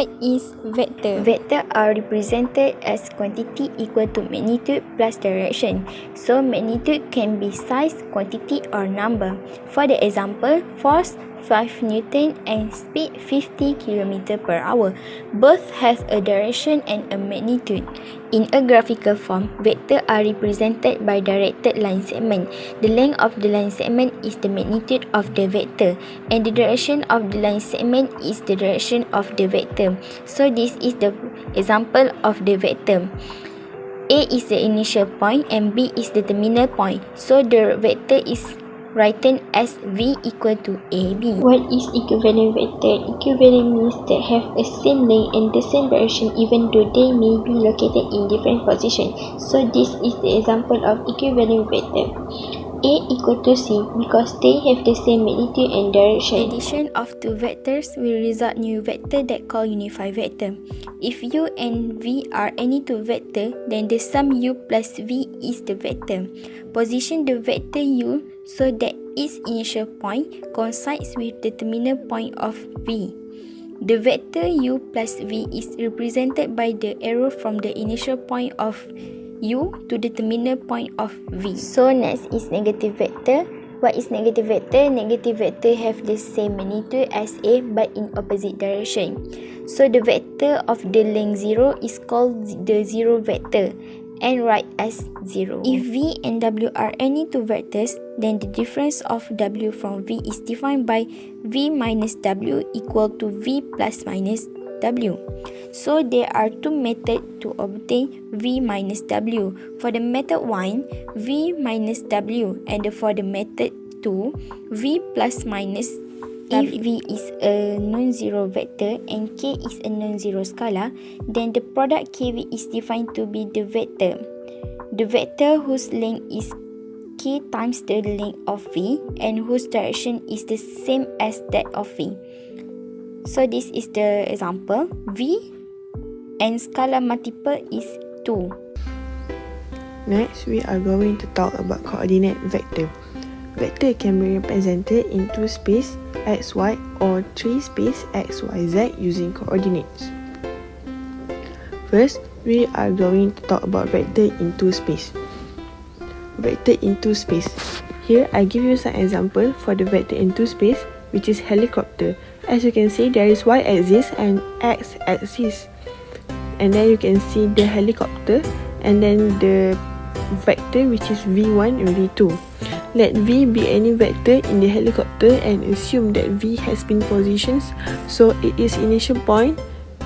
What is vector? Vector are represented as quantity equal to magnitude plus direction. So magnitude can be size, quantity or number. For the example, force 5 Newton and speed 50 km per hour. Both have a direction and a magnitude. In a graphical form, vectors are represented by directed line segment. The length of the line segment is the magnitude of the vector, and the direction of the line segment is the direction of the vector. So this is the example of the vector. A is the initial point and B is the terminal point. So the vector is written as V equal to AB. What is equivalent vector? Equivalent means that have a same length and the same direction even though they may be located in different positions. So this is the example of equivalent vector. A equal to C because they have the same magnitude and direction. Addition of two vectors will result new vector that call unified vector. If U and V are any two vector, then the sum U plus V is the vector. Position the vector U so that its initial point coincides with the terminal point of V. The vector U plus V is represented by the arrow from the initial point of U to the terminal point of V. So next is negative vector. What is negative vector? Negative vector have the same magnitude as A but in opposite direction. So the vector of the length 0 is called the zero vector and write as 0. If V and W are any two vectors, then the difference of W from V is defined by V minus W equal to V plus minus W. So there are two methods to obtain V minus W. For the method 1, V minus W, and for the method 2, V plus minus W. If V is a non-zero vector and K is a non-zero scalar, then the product KV is defined to be the vector. The vector whose length is K times the length of V and whose direction is the same as that of V. So this is the example. V and scalar multiple is 2. Next, we are going to talk about coordinate vector. Vector can be represented in two space x, y or three space x, y, z using coordinates. First, we are going to talk about vector in two space. Vector in two space. Here, I give you some example for the vector in two space, which is helicopter. As you can see, there is y-axis and x-axis. And then you can see the helicopter and then the vector which is v1 and v2. Let v be any vector in the helicopter and assume that v has been positioned so its initial point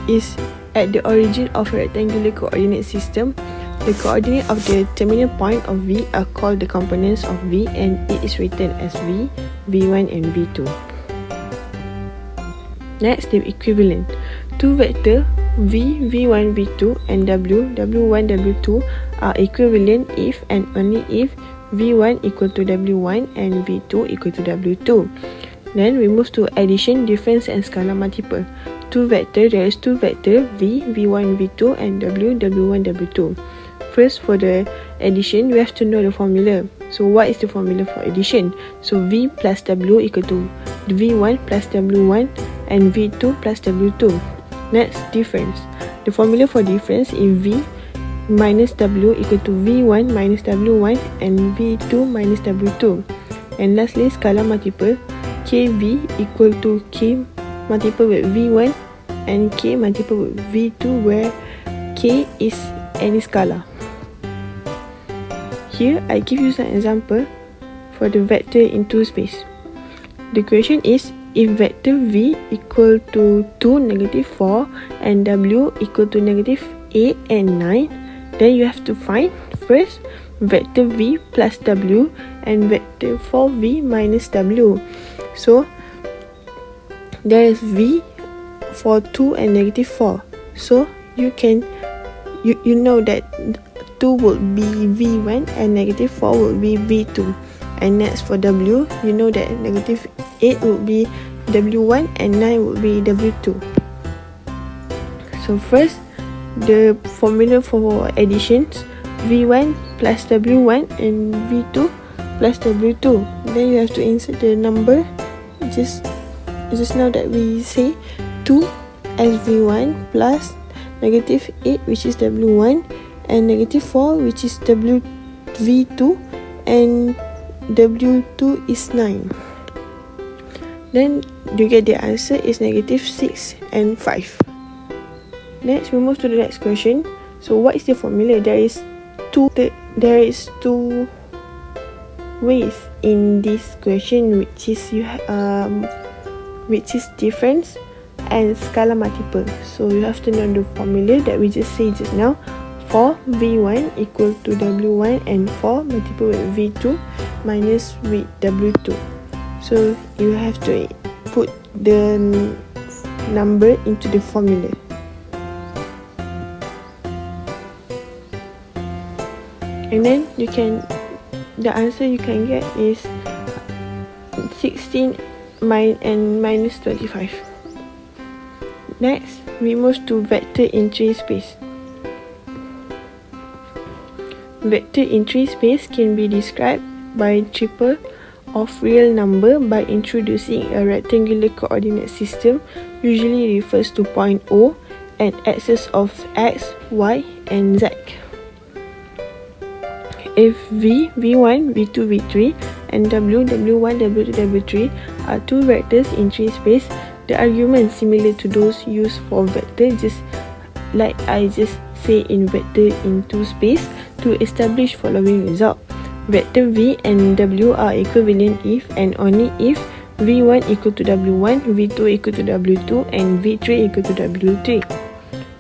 is at the origin of a rectangular coordinate system. The coordinate of the terminal point of v are called the components of v and it is written as v, v1 and v2. Next, the equivalent. Two vector v, v1, v2 and w, w1, w2 are equivalent if and only if v1 equal to w1 and v2 equal to w2. Then we move to addition, difference and scalar multiple. Two vector, there is two vector v, v1, v2 and w, w1, w2. First, for the addition, we have to know the formula. So what is the formula for addition? So v plus w equal to v1 plus w1 and v2 plus w2. Next, difference. The formula for difference is v minus w equal to v1 minus w1 and v2 minus w2. And lastly, scalar multiple. kv equal to k multiple with v1 and k multiple with v2 where k is any scalar. Here, I give you some example for the vector in two space. The question is, if vector v equal to 2, negative 4 and w equal to negative 8 and 9, then you have to find first vector v plus w and vector 4v minus w. So, there is v for 2 and negative 4. So, you know that 2 would be v1 and negative 4 would be v2. And next for w, you know that negative 8 would be w1 and 9 would be w2. So first, the formula for additions, v1 plus w1 and v2 plus w2. Then you have to insert the number just now that we say 2 as V1 plus negative 8 which is W1 and negative 4 which is V2 and W2 is 9. Then you get the answer is negative 6 and 5. Next, we move to the next question. So what is the formula? There is two ways in this question, which is difference and scalar multiple. So you have to know the formula that we just said just now. For V1 equal to W1 and 4 multiple with V2 minus with W2. So you have to put the number into the formula. And then the answer you can get is 16 and minus 25. Next, we move to vector in 3 space. Vector in 3 space can be described by triple of real number by introducing a rectangular coordinate system, usually refers to point O and axes of X, Y and Z. If V, V1, V2, V3 and W, W1, W2, W3 are two vectors in 3 space, the argument similar to those used for vector, just like I just say in vector in 2 space, to establish following result. Vector V and W are equivalent if and only if V1 equal to W1, V2 equal to W2 and V3 equal to W3.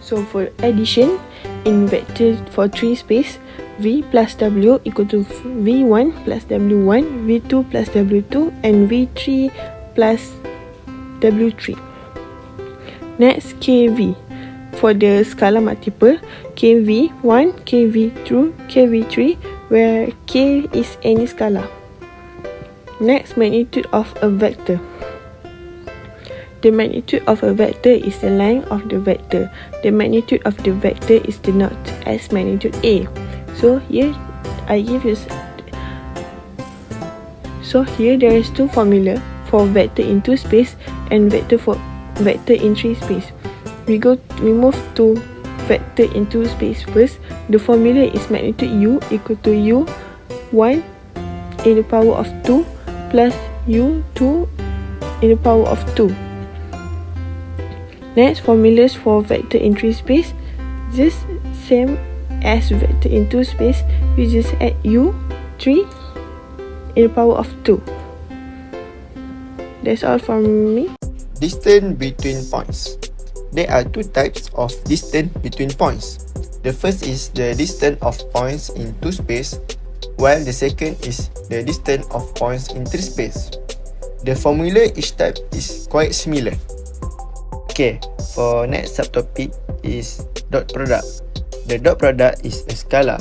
So for addition, in vector for 3 space, V plus W equal to V1 plus W1, V2 plus W2 and V3 plus W3. Next, KV. For the scalar multiple, KV1, KV2, KV3, where K is any scalar. Next, magnitude of a vector. The magnitude of a vector is the length of the vector. The magnitude of the vector is denoted as magnitude A. So here there is two formula for vector in 2 space and vector in 3 space. We move to vector in 2 space first. The formula is magnitude U equal to U1 in the power of 2 plus U2 in the power of 2. Next, formulas for vector in 3 space, just same as vector in 2 space, we just add U3 in the power of 2. That's all from me. Distance between points. There are two types of distance between points. The first is the distance of points in 2 space, while the second is the distance of points in 3 space. The formula each type is quite similar. Okay, for next subtopic is dot product. The dot product is a scalar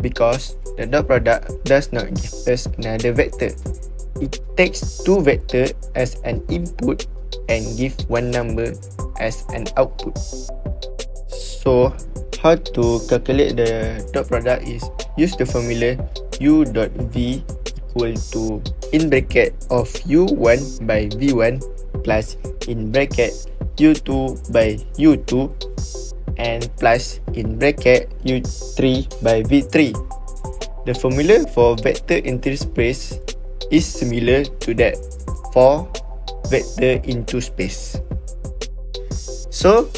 because the dot product does not give us another vector. It takes 2 vectors as an input and give 1 number as an output. So how to calculate the dot product is use the formula U dot V equal to in bracket of U1 by V1 plus in bracket U2 by U2 and plus in bracket U3 by V3. The formula for vector in 3 space is similar to that for vector in 2 space. So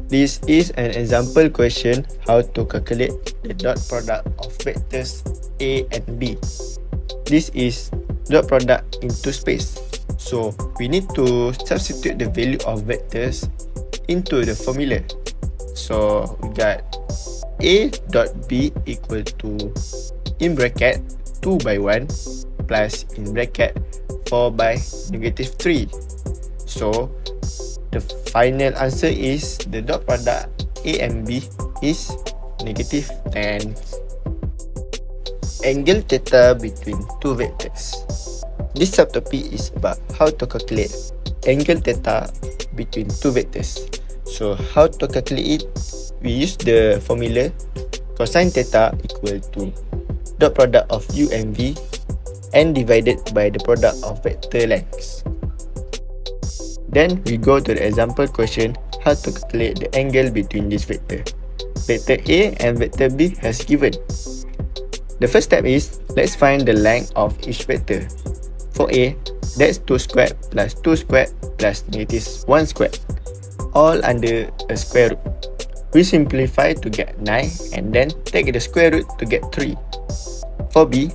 this is an example question how to calculate the dot product of vectors A and B. This is dot product in 2 space. So we need to substitute the value of vectors into the formula. So we got A dot B equal to in bracket 2 by 1 plus in bracket 4 by negative 3. So the final answer is the dot product A and B is negative 10. Angle theta between 2 vectors. This subtopic is about how to calculate angle theta between 2 vectors. So how to calculate it? We use the formula cosine theta equal to dot product of U and V and divided by the product of vector lengths. Then we go to the example question how to calculate the angle between this vector. Vector A and vector B has given. The first step is, let's find the length of each vector. For A, that's 2 squared plus 2 squared plus negative 1 squared, all under a square root. We simplify to get 9 and then take the square root to get 3. For B,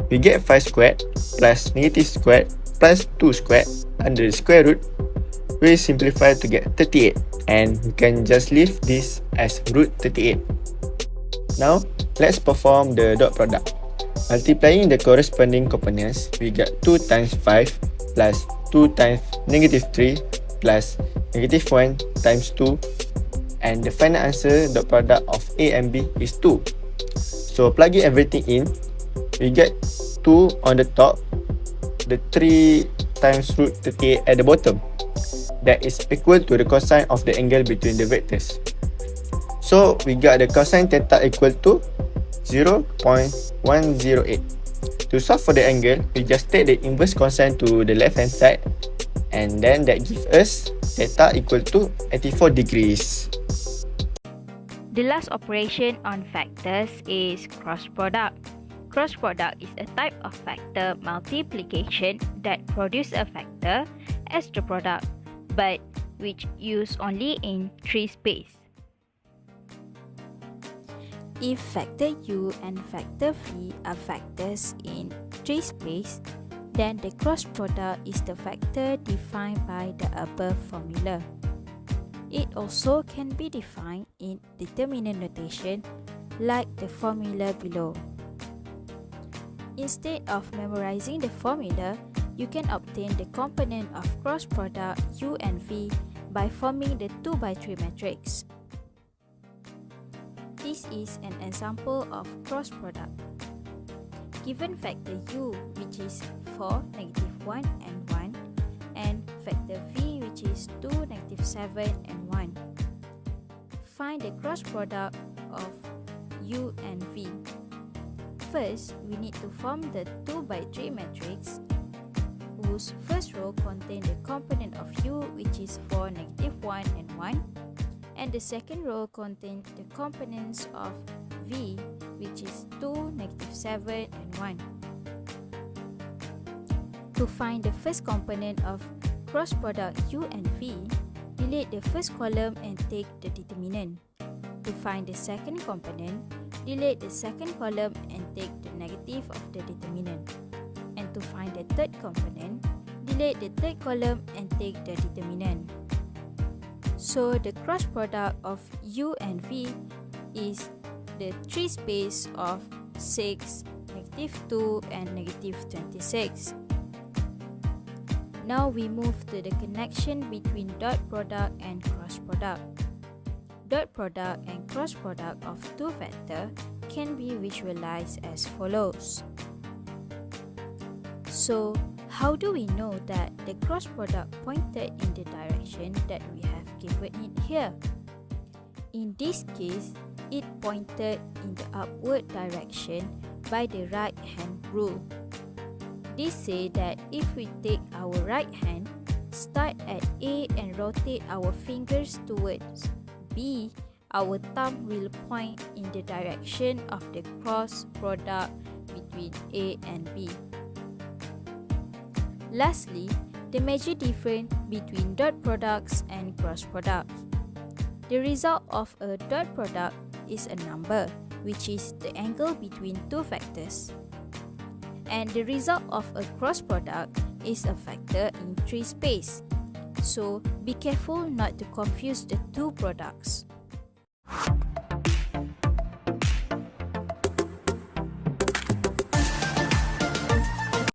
we get 5 squared plus negative squared plus 2 squared under the square root. We simplify to get 38 and we can just leave this as root 38. Now, let's perform the dot product. Multiplying the corresponding components, we get 2 times 5 plus 2 times negative 3 plus negative 1 times 2, and the final answer, dot product of A and B, is 2. So plugging everything in, we get 2 on the top, the 3 times root 38 at the bottom. That is equal to the cosine of the angle between the vectors. So we got the cosine theta equal to 0.108. To solve for the angle, we just take the inverse cosine to the left hand side, and then that gives us theta equal to 84 degrees. The last operation on factors is cross product. Cross product is a type of factor multiplication that produce a factor as the product, but which used only in 3 space. If factor u and factor v are factors in 3 space, then the cross product is the factor defined by the above formula. It also can be defined in determinant notation like the formula below. Instead of memorizing the formula, you can obtain the component of cross product u and v by forming the 2x3 matrix. This is an example of cross product. Given factor u, which is 4, negative 1 and 1, and factor v, which is 2, negative 7 and 1. Find the cross product of u and v. First, we need to form the 2x3 matrix, whose first row contains the component of u, which is 4, negative 1 and 1, and the second row contains the components of v, which is 2, negative 7 and 1. To find the first component of cross product u and v, delete the first column and take the determinant. To find the second component, delete the second column and take the negative of the determinant. And to find the third component, delete the third column and take the determinant. So the cross product of u and v is the 3 space of 6, negative 2 and negative 26. Now we move to the connection between dot product and cross product. Dot product and cross product of two vectors can be visualized as follows. So, how do we know that the cross product pointed in the direction that we have given it here? In this case, it pointed in the upward direction by the right hand rule. This says that if we take our right hand, start at A and rotate our fingers towards B, our thumb will point in the direction of the cross product between A and B. Lastly, the major difference between dot products and cross products. The result of a dot product is a number, which is the angle between two vectors. And the result of a cross product is a vector in 3 space. So, be careful not to confuse the two products.